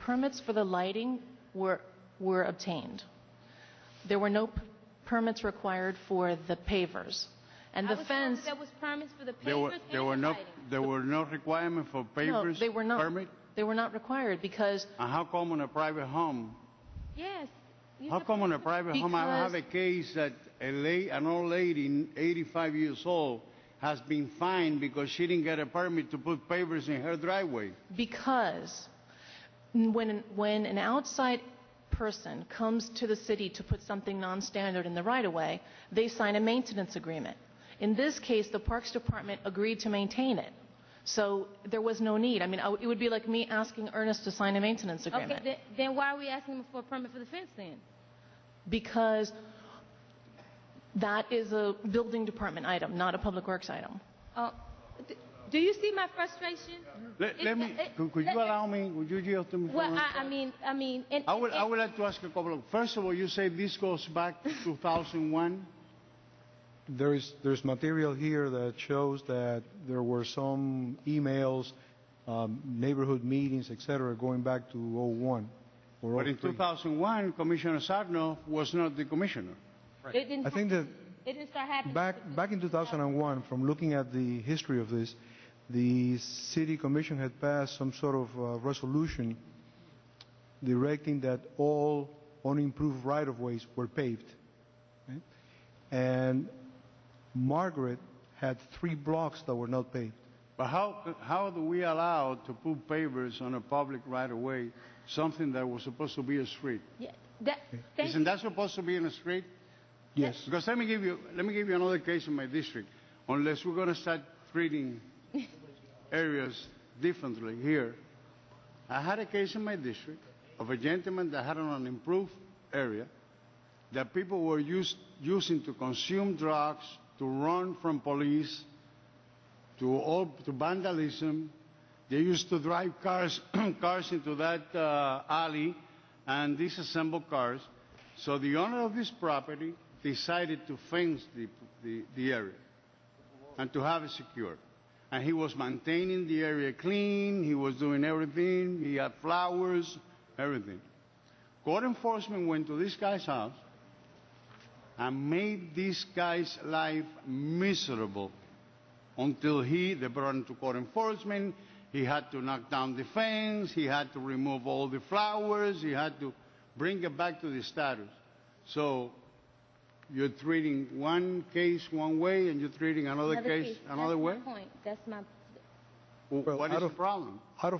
permits for the lighting were obtained. There were no permits required for the pavers. And the fence... There was permits for the pavers and the lighting. There were no requirements for pavers, No, they were not. permit? They were not required because... And how come on a private home? Yes. How come on a private home? I have a Because- case that an old lady, 85 years old, has been fined because she didn't get a permit to put pavers in her driveway. Because when an outside person comes to the city to put something non-standard in the right-of-way, they sign a maintenance agreement. In this case, the Parks Department agreed to maintain it. So there was no need. I mean, it would be like me asking Ernest to sign a maintenance agreement. Okay, then why are we asking him for a permit for the fence then? Because that is a building department item, not a public works item. Do you see my frustration? Could you allow me? Would you yield to me? Well, I mean, I would like to ask a couple of. First of all, you say this goes back to 2001. There's material here that shows that there were some emails, neighborhood meetings, etc., going back to 01. But in 2001, Commissioner Sarnoff was not the commissioner. I think that it didn't start happening. back in 2001, from looking at the history of this, the City Commission had passed some sort of resolution directing that all unimproved right-of-ways were paved. Okay? And Margaret had 3 blocks that were not paved. But how do we allow to put pavers on a public right-of-way, something that was supposed to be a street? Yeah, Isn't that supposed to be in a street? Yes. Because let me give you another case in my district. Unless we're going to start treating areas differently here. I had a case in my district of a gentleman that had an unimproved area that people were using to consume drugs, to run from police, to vandalism. They used to drive cars into that alley and disassemble cars. So the owner of this property decided to fence the area and to have it secure. And he was maintaining the area clean, he was doing everything, he had flowers, everything. Code enforcement went to this guy's house and made this guy's life miserable until they brought him to code enforcement. He had to knock down the fence, he had to remove all the flowers, he had to bring it back to the status. So you're treating one case one way and you're treating another case another way? That's my point. That's my... Well, what is the problem? Let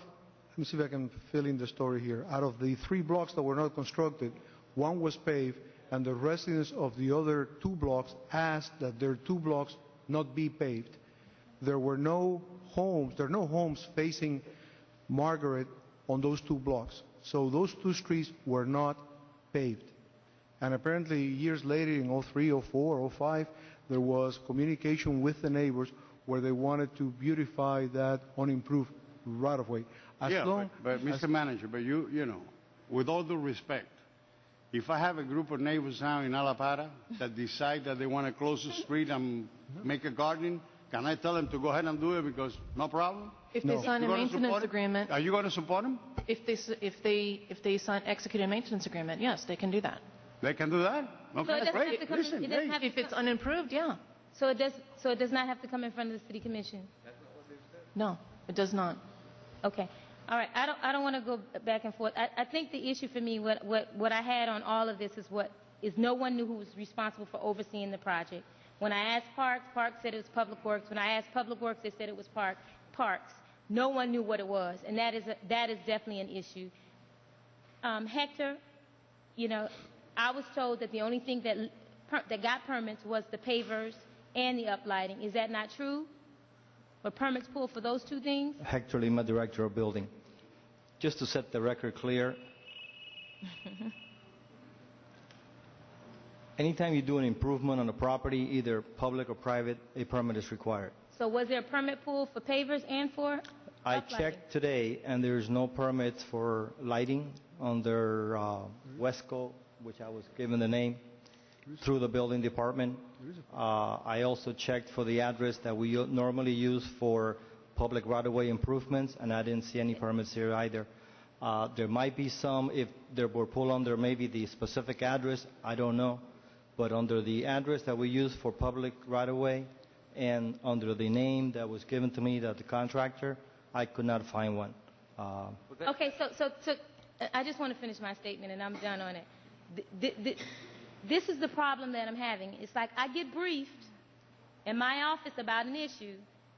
me see if I can fill in the story here. Out of the 3 blocks that were not constructed, 1 was paved, and the residents of the other 2 blocks asked that their 2 blocks not be paved. There were no homes facing Margaret on those 2 blocks. So those 2 streets were not paved. And apparently years later, in 03, 04, 05, there was communication with the neighbors where they wanted to beautify that unimproved right-of-way. But Mr. Manager, you know, with all due respect, if I have a group of neighbors now in Alapara that decide that they want to close the street and make a garden, can I tell them to go ahead and do it because no problem? If they sign a maintenance agreement... Are you going to support them? If they execute a maintenance agreement, yes, they can do that. They can do that? Okay, so great. If it's unimproved, yeah. So it does not have to come in front of the City Commission? No, it does not. Okay. All right. I don't want to go back and forth. I think the issue for me, what I had on all of this is no one knew who was responsible for overseeing the project. When I asked Parks said it was Public Works. When I asked Public Works, they said it was Parks. No one knew what it was, and that is definitely an issue. Hector, you know, I was told that the only thing that got permits was the pavers and the uplighting. Is that not true? Were permits pulled for those 2 things? Hector Lima, Director of Building. Just to set the record clear, anytime you do an improvement on a property, either public or private, a permit is required. So was there a permit pulled for pavers and for I uplighting? checked today, and there's no permits for lighting under Wesco, which I was given the name, through the building department. I also checked for the address that we normally use for public right-of-way improvements, and I didn't see any permits here either. There might be some, if they were pulled under maybe the specific address, I don't know. But under the address that we use for public right-of-way and under the name that was given to me, that the contractor, I could not find one. Okay, so I just want to finish my statement, and I'm done on it. This is the problem that I'm having. It's like I get briefed in my office about an issue,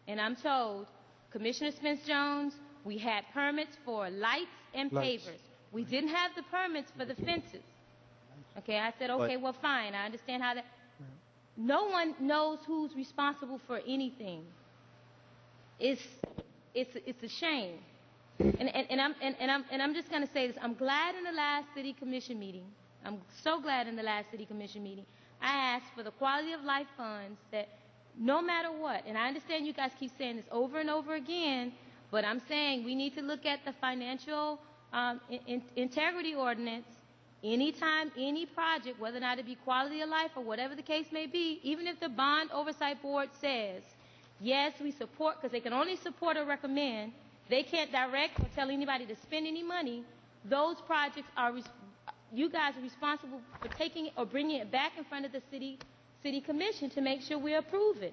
and I'm told, Commissioner Spence-Jones, we had permits for lights and pavers. We didn't have the permits for the fences. Okay, I said, okay, well, fine. I understand how that. No one knows who's responsible for anything. It's a shame. And I'm just going to say this. I'm glad in the last city commission meeting. I'm so glad in the last city commission meeting. I asked for the quality of life funds that no matter what, and I understand you guys keep saying this over and over again, but I'm saying we need to look at the financial integrity ordinance anytime, any project, whether or not it be quality of life or whatever the case may be, even if the bond oversight board says, yes, we support, because they can only support or recommend, they can't direct or tell anybody to spend any money, those projects are, you guys are responsible for taking it or bringing it back in front of the city commission to make sure we approve it.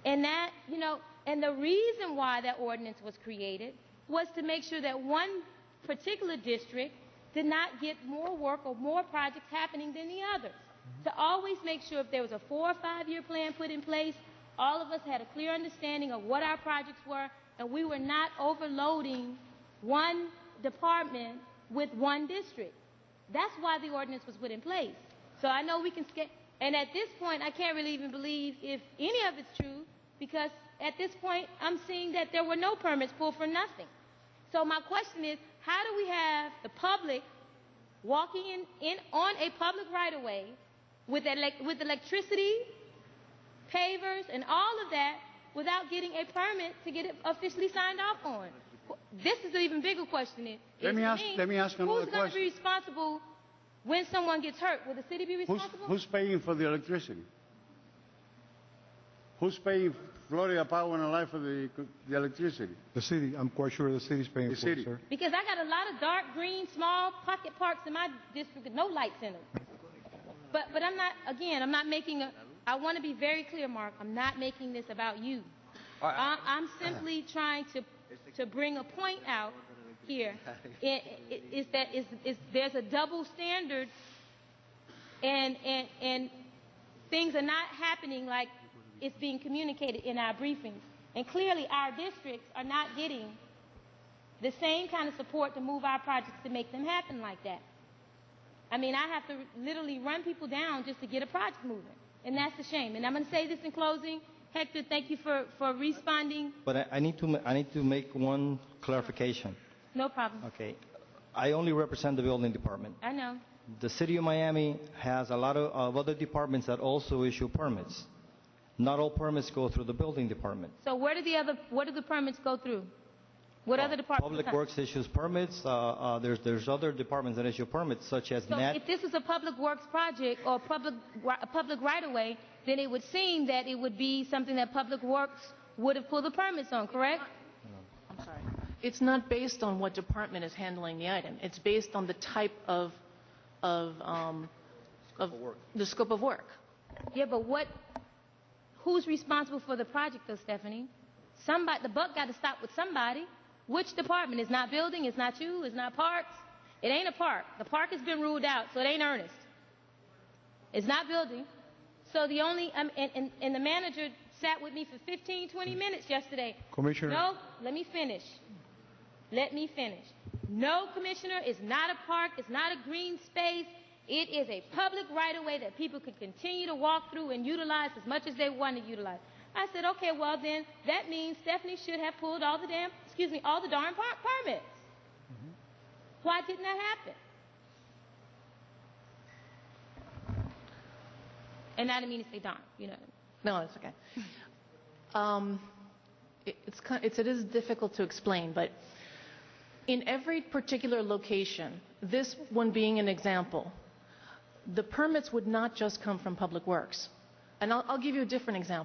And that, you know, and the reason why that ordinance was created was to make sure that one particular district did not get more work or more projects happening than the others. To always make sure if there was a 4 or 5 year plan put in place, all of us had a clear understanding of what our projects were, and we were not overloading one department with one district. That's why the ordinance was put in place. So I know we can skip, and at this point, I can't really even believe if any of it's true, because at this point, I'm seeing that there were no permits pulled for nothing. So my question is, how do we have the public walking in on a public right-of-way with electricity, pavers, and all of that without getting a permit to get it officially signed off on? This is the even bigger question. Let me ask another question. Who's going to be question. responsible when someone gets hurt? Will the city be responsible? Who's paying for the electricity? Who's paying Florida Power and Light for the electricity? The city. I'm quite sure the city's paying The for city. it, sir. Because I got a lot of dark green, small pocket parks in my district with no lights in them. But I'm not, again, I'm not making a, I want to be very clear, Mark, I'm not making this about you. I'm simply trying to bring a point out here. There's a double standard, and things are not happening like it's being communicated in our briefings. And clearly our districts are not getting the same kind of support to move our projects to make them happen like that. I mean, I have to literally run people down just to get a project moving. And that's a shame. And I'm going to say this in closing. Hector, thank you for responding. But I need to make one clarification. No problem. Okay. I only represent the building department. I know. The city of Miami has a lot of other departments that also issue permits. Not all permits go through the building department. So what do the permits go through? What other departments? Public Works issues permits. There's other departments that issue permits, such as So NET. if this is a public works project or a public right-of-way, then it would seem that it would be something that Public Works would have pulled the permits on, correct? I'm sorry. It's not based on what department is handling the item. It's based on the type of the scope of work. Yeah, but who's responsible for the project, though, Stephanie? Somebody, the buck got to stop with somebody. Which department? It's not building, it's not you, it's not parks. It ain't a park. The park has been ruled out, so it ain't Ernest. It's not building. So the only, and the manager sat with me for 15, 20 minutes yesterday. Commissioner. No, let me finish. Let me finish. No, Commissioner, it's not a park, it's not a green space. It is a public right-of-way that people can continue to walk through and utilize as much as they want to utilize. I said, okay, well then, that means Stephanie should have pulled all the darn permits. Why didn't that happen? And I didn't mean to say darn, you know. No, it's okay. It is difficult to explain, but in every particular location, this one being an example, the permits would not just come from Public Works. And I'll give you a different example.